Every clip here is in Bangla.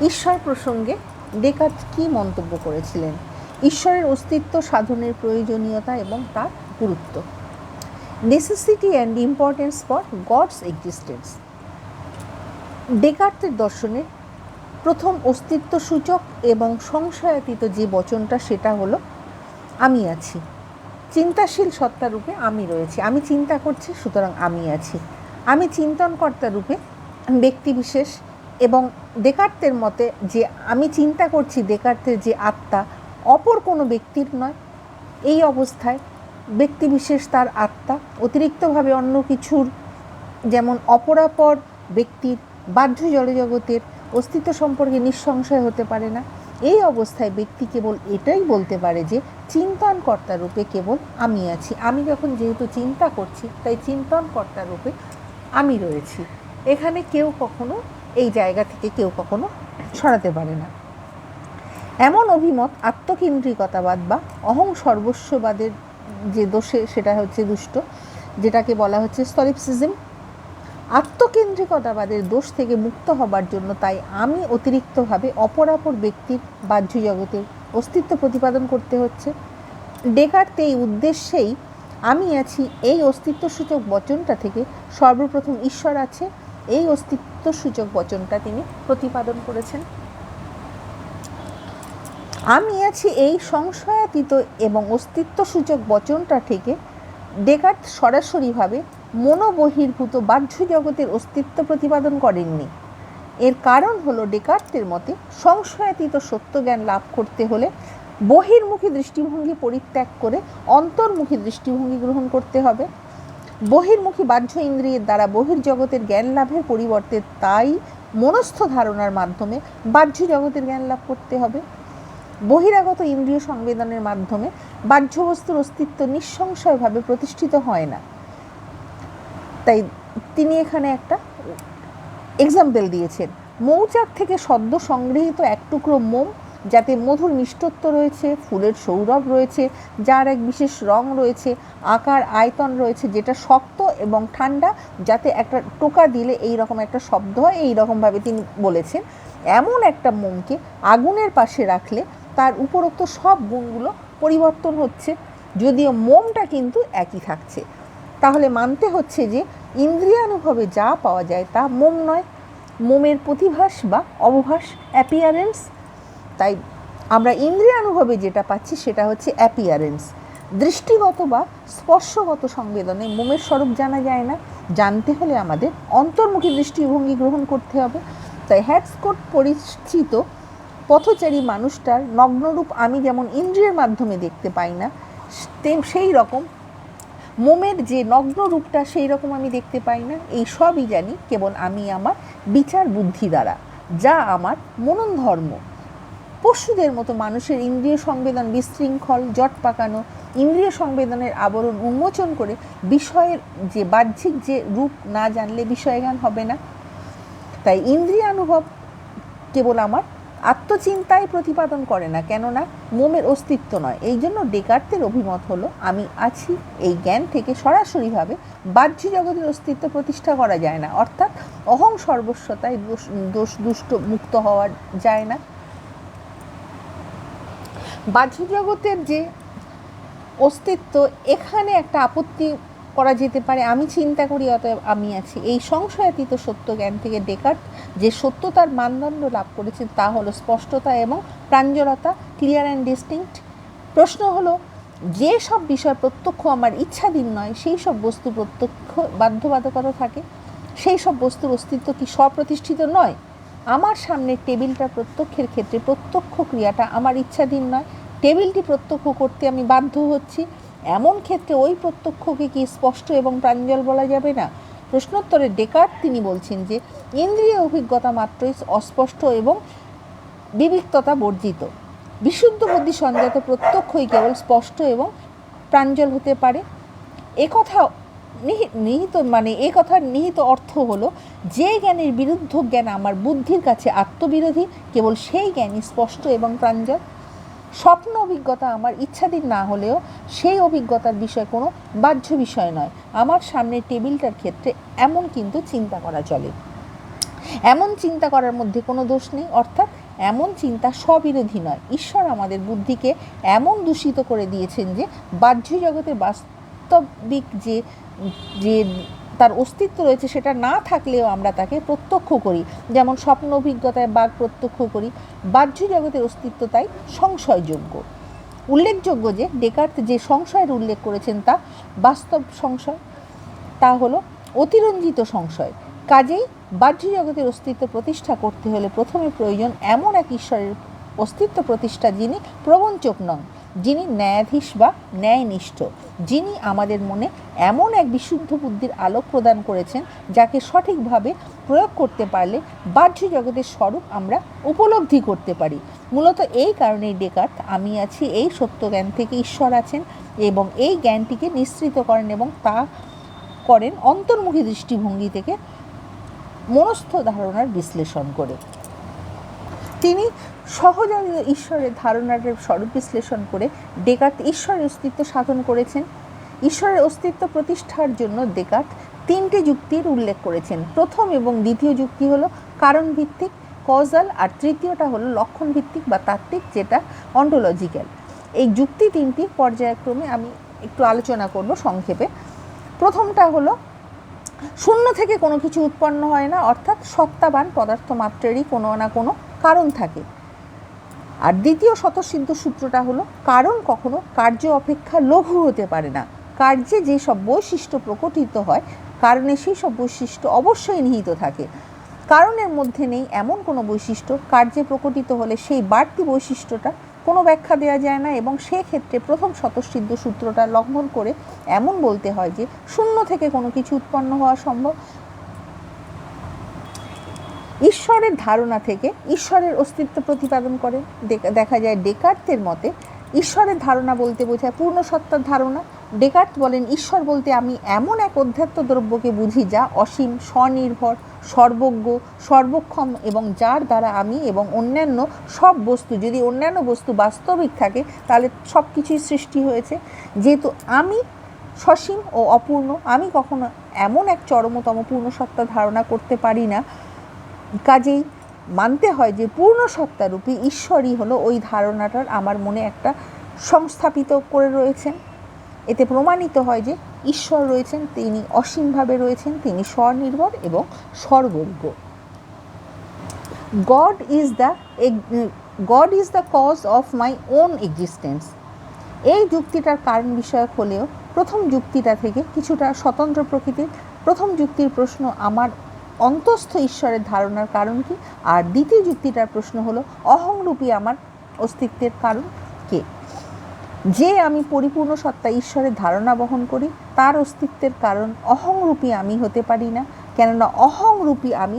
ঈশ্বর প্রসঙ্গে ডেকার্ট কী মন্তব্য করেছিলেন? ঈশ্বরের অস্তিত্ব সাধনের প্রয়োজনীয়তা এবং তার গুরুত্ব। Necessity and importance for God's existence. ডেকার্টের দর্শনের প্রথম অস্তিত্বসূচক এবং সংশয়াতীত যে বচনটা সেটা হলো আমি আছি। চিন্তাশীল সত্তা রূপে আমি রয়েছি। আমি চিন্তা করছি, সুতরাং আমি আছি। আমি চিন্তনকর্তা রূপে ব্যক্তিবিশেষ, এবং ডেকার্তের মতে যে আমি চিন্তা করছি, ডেকার্তের যে আত্মা অপর কোনো ব্যক্তির নয়। এই অবস্থায় ব্যক্তিবিশেষ তার আত্মা অতিরিক্তভাবে অন্য কিছুর, যেমন অপরাপর ব্যক্তির বাহ্য জড়জগতের অস্তিত্ব সম্পর্কে নিঃসংশয় হতে পারে না। এই অবস্থায় ব্যক্তি কেবল এটাই বলতে পারে যে চিন্তনকর্তা রূপে কেবল আমি আছি। আমি যখন যেহেতু চিন্তা করছি, তাই চিন্তনকর্তা রূপে আমি রয়েছি। এখানে কেউ কখনো এই জায়গা থেকে কেউ কখনো সরাতে পারে না। এমন অভিমত আত্মকেন্দ্রিকতাবাদ বা অহং সর্বস্ববাদের যে দোষে, সেটা হচ্ছে দুষ্ট, যেটাকে বলা হচ্ছে স্থলিপসিজম। আত্মকেন্দ্রিকতাবাদের দোষ থেকে মুক্ত হবার জন্য তাই আমি অতিরিক্তভাবে অপরাপর ব্যক্তির বাহ্য জগতের অস্তিত্ব প্রতিপাদন করতে হচ্ছে। ডেকার্ট এই উদ্দেশ্যেই আমি আছি এই অস্তিত্বসূচক বচনটা থেকে সর্বপ্রথম ঈশ্বর আছে এই অস্তিত্বসূচক বচনটা তিনি প্রতিপাদন করেছেন। আমি আছি এই সংশয়াতীত এবং অস্তিত্বসূচক বচনটা থেকে ডেকার্ট সরাসরিভাবে মনোবহির্ভূত বাহ্য জগতের অস্তিত্ব প্রতিপাদন করেননি। এর কারণ হলো ডেকার্টের মতে সংশয়াতীত সত্যজ্ঞান লাভ করতে হলে বহির্মুখী দৃষ্টিভঙ্গি পরিত্যাগ করে অন্তর্মুখী দৃষ্টিভঙ্গি গ্রহণ করতে হবে। বহির্মুখী বাহ্য ইন্দ্রিয়ের দ্বারা বহির্জগতের জ্ঞান লাভের পরিবর্তে তাই মনস্থ ধারণার মাধ্যমে বাহ্য জগতের জ্ঞান লাভ করতে হবে। বহিরাগত ইন্দ্রিয় সংবেদনের মাধ্যমে বাহ্য বস্তুর অস্তিত্ব নিঃসংশয়ভাবে প্রতিষ্ঠিত হয় না। তাই তিনি এখানে একটা এক্সাম্পল দিয়েছেন। মৌচাক থেকে সদ্য সংগৃহীত এক টুকরো মোম, যাতে মধুর মিষ্টত্ব রয়েছে, ফুলের সৌরভ রয়েছে, যার এক বিশেষ রং রয়েছে, আকার আয়তন রয়েছে, যেটা শক্ত এবং ঠান্ডা, যাতে একটা টোকা দিলে এই রকম একটা শব্দ হয়, এই রকমভাবে তিনি বলেছেন। এমন একটা মোমকে আগুনের পাশে রাখলে তার উপরোক্ত সব গুণগুলো পরিবর্তন হচ্ছে, যদিও মোমটা কিন্তু একই থাকছে। তাহলে মানতে হচ্ছে যে ইন্দ্রিয়ানুভবে যা পাওয়া যায় তা মোম নয়, মোমের প্রতিভাস বা অবভাস, অ্যাপিয়ারেন্স। তাই আমরা ইন্দ্রিয়ানুভবে যেটা পাচ্ছি সেটা হচ্ছে অ্যাপিয়ারেন্স। দৃষ্টিগত বা স্পর্শগত সংবেদনে মোমের স্বরূপ জানা যায় না। জানতে হলে আমাদের অন্তর্মুখী দৃষ্টিভঙ্গি গ্রহণ করতে হবে। তাই হ্যাটস্কট পরিচিত পথচারী মানুষটার নগ্নরূপ আমি যেমন ইন্দ্রিয়ের মাধ্যমে দেখতে পাই না, সেই রকম মোমের যে নগ্ন রূপটা সেই রকম আমি দেখতে পাই না। এই সবই জানি কেবল আমি আমার বিচার বুদ্ধি দ্বারা, যা আমার মনন ধর্ম। পশুদের মতো মানুষের ইন্দ্রিয় সংবেদন বিশৃঙ্খল, জট পাকানো। ইন্দ্রিয় সংবেদনের আবরণ উন্মোচন করে বিষয়ের যে বাহ্যিক যে রূপ না জানলে বিষয়জ্ঞান হবে না। তাই ইন্দ্রিয়ানুভব কেবল আমার আত্মচিন্তায় প্রতিপাদন করে না, কেননা মোমের অস্তিত্ব নয়। এই জন্য ডেকার্তের অভিমত হলো আমি আছি এই জ্ঞান থেকে সরাসরিভাবে বাহ্য জগতের অস্তিত্ব প্রতিষ্ঠা করা যায় না, অর্থাৎ অহং সর্বস্বতায় দুষ্ট মুক্ত হওয়া যায় না। বাহ্য জগতের যে অস্তিত্ব, এখানে একটা আপত্তি করা যেতে পারে, আমি চিন্তা করি অতএব আমি আছি। এই সংশয়াতীত সত্য জ্ঞান থেকে ডেকার্ট যে সত্যতার মানদণ্ড লাভ করেছেন তা হলো স্পষ্টতা এবং প্রাঞ্জলতা, ক্লিয়ার অ্যান্ড ডিস্টিংক্ট। প্রশ্ন হলো, যে সব বিষয় প্রত্যক্ষ আমার ইচ্ছাধীন নয়, সেই সব বস্তু প্রত্যক্ষ বাধ্যবাধকতা থাকে। সেই সব বস্তুর অস্তিত্ব কি স্বপ্রতিষ্ঠিত নয়? আমার সামনে টেবিলটা প্রত্যক্ষের ক্ষেত্রে প্রত্যক্ষ ক্রিয়াটা আমার ইচ্ছাধীন নয়, টেবিলটি প্রত্যক্ষ করতে আমি বাধ্য হচ্ছি। এমন ক্ষেত্রে ওই প্রত্যক্ষকে কি স্পষ্ট এবং প্রাঞ্জল বলা যাবে না? প্রশ্নোত্তরে ডেকার্ট তিনি বলছেন যে ইন্দ্রিয় অভিজ্ঞতা মাত্রই অস্পষ্ট এবং বিবিক্ততা বর্জিত। বিশুদ্ধ বুদ্ধি সঞ্জাত প্রত্যক্ষই কেবল স্পষ্ট এবং প্রাঞ্জল হতে পারে। একথা কথার নিহিত অর্থ হলো, যে জ্ঞানের বিরুদ্ধ জ্ঞান আমার বুদ্ধির কাছে আত্মবিরোধী, কেবল সেই জ্ঞানই স্পষ্ট এবং প্রাঞ্জল। স্বপ্ন অভিজ্ঞতা আমার ইচ্ছাধীন না হলেও সেই অভিজ্ঞতার বিষয় কোনো বাহ্য বিষয় নয়। আমার সামনে টেবিলটার ক্ষেত্রে এমন কিন্তু চিন্তা করা চলে। এমন চিন্তা করার মধ্যে কোনো দোষ নেই, অর্থাৎ এমন চিন্তা স্ববিরোধী নয়। ঈশ্বর আমাদের বুদ্ধিকে এমন দূষিত করে দিয়েছেন যে বাহ্য জগতের বাস্তবিক যে যে তার অস্তিত্ব রয়েছে সেটা না থাকলেও আমরা তাকে প্রত্যক্ষ করি। যেমন স্বপ্ন অভিজ্ঞতায় বাঘ প্রত্যক্ষ করি, বাহ্য জগতের অস্তিত্ব তাই সংশয়যোগ্য। উল্লেখযোগ্য যে ডেকার্ত যে সংশয়ের উল্লেখ করেছেন তা বাস্তব সংশয়, তা হলো অতিরঞ্জিত সংশয়। কাজেই বাহ্য জগতের অস্তিত্ব প্রতিষ্ঠা করতে হলে প্রথমে প্রয়োজন এমন এক ঈশ্বরের অস্তিত্ব প্রতিষ্ঠা যিনি প্রবঞ্চক নন, যিনি ন্যায়াধীশ বা ন্যায়নিষ্ঠ, যিনি আমাদের মনে এমন এক বিশুদ্ধ বুদ্ধির আলোক প্রদান করেছেন যাকে সঠিকভাবে প্রয়োগ করতে পারলে বাহ্য জগতের স্বরূপ আমরা উপলব্ধি করতে পারি। মূলত এই কারণেই ডেকার্ত আমি আছি এই সত্য জ্ঞান থেকে ঈশ্বর আছেন এবং এই জ্ঞানটিকে নিঃসৃত করেন এবং তা করেন অন্তর্মুখী দৃষ্টিভঙ্গি থেকে মনস্থ ধারণার বিশ্লেষণ করে। তিনি সহজাত ঈশ্বরের ধারণার স্বরূপ বিশ্লেষণ করে ডেকার্ত ঈশ্বরের অস্তিত্ব সাধন করেছেন। ঈশ্বরের অস্তিত্ব প্রতিষ্ঠার জন্য ডেকার্ত তিনটি যুক্তির উল্লেখ করেছেন। প্রথম এবং দ্বিতীয় যুক্তি হলো কারণ ভিত্তিক কজাল, আর তৃতীয়টা হলো লক্ষণ ভিত্তিক বা তাত্ত্বিক, যেটা অন্টোলজিক্যাল। এই যুক্তি তিনটি পর্যায়ক্রমে আমি একটু আলোচনা করব সংক্ষেপে। প্রথমটা হলো শূন্য থেকে কোনো কিছু উৎপন্ন হয় না, অর্থাৎ সত্তাবান পদার্থ মাত্রেরই কোনো না কোনো কারণ থাকে। আর দ্বিতীয় স্বতঃসিদ্ধ সূত্রটা হলো কারণ কখনো কার্য অপেক্ষা লঘু হতে পারে না। কার্যে যেসব বৈশিষ্ট্য প্রকটিত হয় কারণে সেই সব বৈশিষ্ট্য অবশ্যই নিহিত থাকে। কারণের মধ্যে নেই এমন কোনো বৈশিষ্ট্য কার্যে প্রকটিত হলে সেই বাড়তি বৈশিষ্ট্যটা কোনো ব্যাখ্যা দেওয়া যায় না, এবং সেক্ষেত্রে প্রথম স্বতঃসিদ্ধ সূত্রটা লঙ্ঘন করে এমন বলতে হয় যে শূন্য থেকে কোনো কিছু উৎপন্ন হওয়া সম্ভব। ঈশ্বরের ধারণা থেকে ঈশ্বরের অস্তিত্ব প্রতিপাদন করে দেখা যায় ডেকার্তের মতে ঈশ্বরের ধারণা বলতে বোঝায় পূর্ণ সত্তার ধারণা। ডেকার্ত বলেন ঈশ্বর বলতে আমি এমন এক অধ্যাত্ম দ্রব্যকে বুঝি যা অসীম, স্বনির্ভর, সর্বজ্ঞ, সর্বক্ষম এবং যার দ্বারা আমি এবং অন্যান্য সব বস্তু, যদি অন্যান্য বস্তু বাস্তবিক থাকে তাহলে সব কিছুই সৃষ্টি হয়েছে। যেহেতু আমি সসীম ও অপূর্ণ, আমি কখনো এমন এক চরমতম পূর্ণ সত্তা ধারণা করতে পারি না। কাজেই মানতে হয় যে পূর্ণ সত্তারূপী ঈশ্বরই হলো ওই ধারণাটার আমার মনে একটা সংস্থাপিত করে রয়েছেন। এতে প্রমাণিত হয় যে ঈশ্বর রয়েছেন, তিনি অসীমভাবে রয়েছেন, তিনি স্বনির্ভর এবং সর্বজ্ঞ। God is the cause of my own existence। এই যুক্তিটার কারণ বিষয়ক হলেও প্রথম যুক্তিটা থেকে কিছুটা স্বতন্ত্র প্রকৃতির। প্রথম যুক্তির প্রশ্ন আমার অন্তস্থ ঈশ্বরের ধারণার কারণ কি, আর দ্বিতীয় যুক্তিটার প্রশ্ন হলো অহংরূপী আমার অস্তিত্বের কারণ কে। যে আমি পরিপূর্ণ সত্তা ঈশ্বরের ধারণা বহন করি তার অস্তিত্বের কারণ অহংরূপী আমি হতে পারি না, কেননা অহংরূপী আমি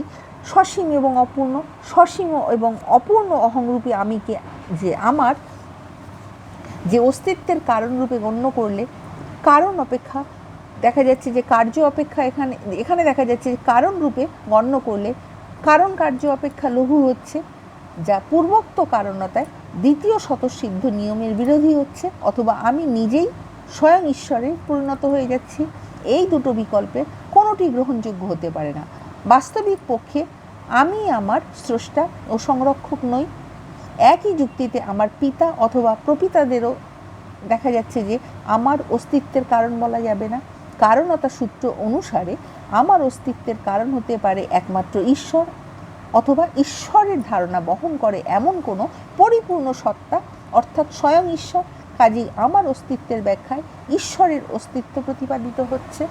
সসীম এবং অপূর্ণ। সসীম এবং অপূর্ণ অহংরূপী আমিকে যে আমার যে অস্তিত্বের কারণরূপে গণ্য করলে কারণ অপেক্ষা দেখা যাচ্ছে যে কার্য অপেক্ষা এখানে দেখা যাচ্ছে যে কারণ রূপে গণ্য করলে কারণ কার্য অপেক্ষা লঘু হচ্ছে, যা পূর্বোক্ত কারণতায় দ্বিতীয় স্বতঃসিদ্ধ নিয়মের বিরোধী হচ্ছে, অথবা আমি নিজেই স্বয়ং ঈশ্বরে পরিণত হয়ে যাচ্ছি। এই দুটো বিকল্পে কোনোটি গ্রহণযোগ্য হতে পারে না। বাস্তবিক পক্ষে আমি আমার স্রষ্টা ও সংরক্ষক নই। একই যুক্তিতে আমার পিতা অথবা প্রপিতাদেরও দেখা যাচ্ছে যে আমার অস্তিত্বের কারণ বলা যাবে না। কারণতা সূত্র অনুসারে আমার অস্তিত্বের কারণ হতে পারে একমাত্র ঈশ্বর, অথবা ঈশ্বরের ধারণা বহন করে এমন কোনো পরিপূর্ণ সত্তা, অর্থাৎ স্বয়ং ঈশ্বর। কাজেই আমার অস্তিত্বের ব্যাখ্যায় ঈশ্বরের অস্তিত্ব প্রতিপাদিত হচ্ছে।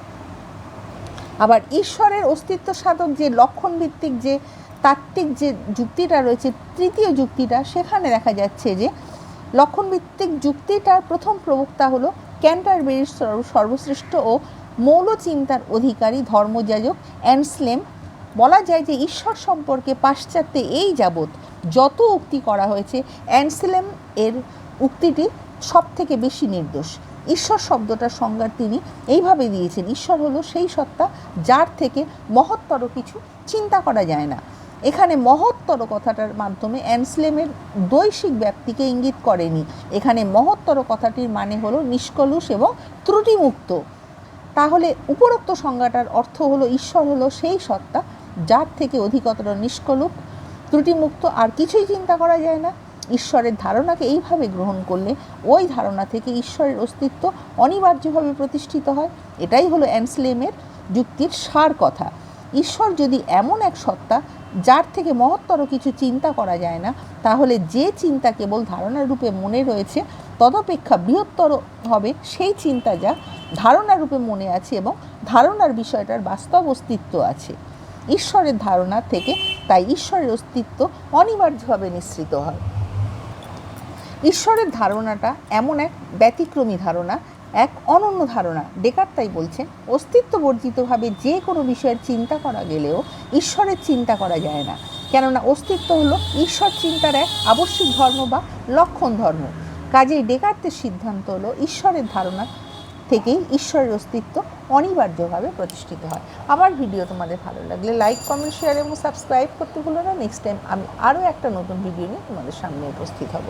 আবার ঈশ্বরের অস্তিত্ব সাধক যে লক্ষণ ভিত্তিক যে তাত্ত্বিক যে যুক্তিটা রয়েছে, তৃতীয় যুক্তিটা, সেখানে দেখা যাচ্ছে যে লক্ষণ ভিত্তিক যুক্তিটার প্রথম প্রবক্তা হলো ক্যান্টারবেরির সর্বশ্রেষ্ঠ ও মৌল চিন্তার অধিকারী ধর্মযাজক অ্যানসেলম। বলা যায় যে ঈশ্বর সম্পর্কে পাশ্চাত্যে এই যাবৎ যত উক্তি করা হয়েছে অ্যানসেলম এর উক্তিটি সব থেকে বেশি নির্দোষ। ঈশ্বর শব্দটার সংজ্ঞা তিনি এইভাবে দিয়েছেন, ঈশ্বর হলো সেই সত্তা যার থেকে মহত্তর কিছু চিন্তা করা যায় না। এখানে মহত্তর কথাটার মাধ্যমে অ্যানসেলমের দৈশিক ব্যাপ্তিকে ইঙ্গিত করেনি। এখানে মহত্তর কথাটির মানে হলো নিষ্কলুষ এবং ত্রুটিমুক্ত। তাহলে উপরোক্ত সংজ্ঞাটার অর্থ হলো ঈশ্বর হলো সেই সত্তা যার থেকে অধিকতর নিষ্কলুপ ত্রুটিমুক্ত আর কিছুই চিন্তা করা যায় না। ঈশ্বরের ধারণাকে এইভাবে গ্রহণ করলে ওই ধারণা থেকে ঈশ্বরের অস্তিত্ব অনিবার্যভাবে প্রতিষ্ঠিত হয়। এটাই হলো অ্যানসলেমের যুক্তির সার কথা। ঈশ্বর যদি এমন এক সত্তা যার থেকে মহত্তর কিছু চিন্তা করা যায় না, তাহলে যে চিন্তা কেবল ধারণার রূপে মনে রয়েছে তদপেক্ষা বৃহত্তর হবে সেই চিন্তা যা ধারণা রূপে মনে আছে এবং ধারণার বিষয়টার বাস্তব অস্তিত্ব আছে। ঈশ্বরের ধারণা থেকে তাই ঈশ্বরের অস্তিত্ব অনিবার্যভাবে নিঃসৃত হয়। ঈশ্বরের ধারণাটা এমন এক ব্যতিক্রমী ধারণা, এক অনন্য ধারণা। ডেকার্ট তাই বলছেন, অস্তিত্ব বর্জিতভাবে যে কোনো বিষয়ের চিন্তা করা গেলেও ঈশ্বরের চিন্তা করা যায় না, কেননা অস্তিত্ব হলো ঈশ্বর চিন্তার এক আবশ্যিক ধর্ম বা লক্ষণ ধর্ম। কাজেই ডেকার্টের সিদ্ধান্ত হলো ঈশ্বরের ধারণা থেকেই ঈশ্বরের অস্তিত্ব অনিবার্যভাবে প্রতিষ্ঠিত হয়। আমার ভিডিও তোমাদের ভালো লাগলে লাইক, কমেন্ট, শেয়ার এবং সাবস্ক্রাইব করতে ভুলো না। নেক্সট টাইম আমি আরও একটা নতুন ভিডিও নিয়ে তোমাদের সামনে উপস্থিত হব।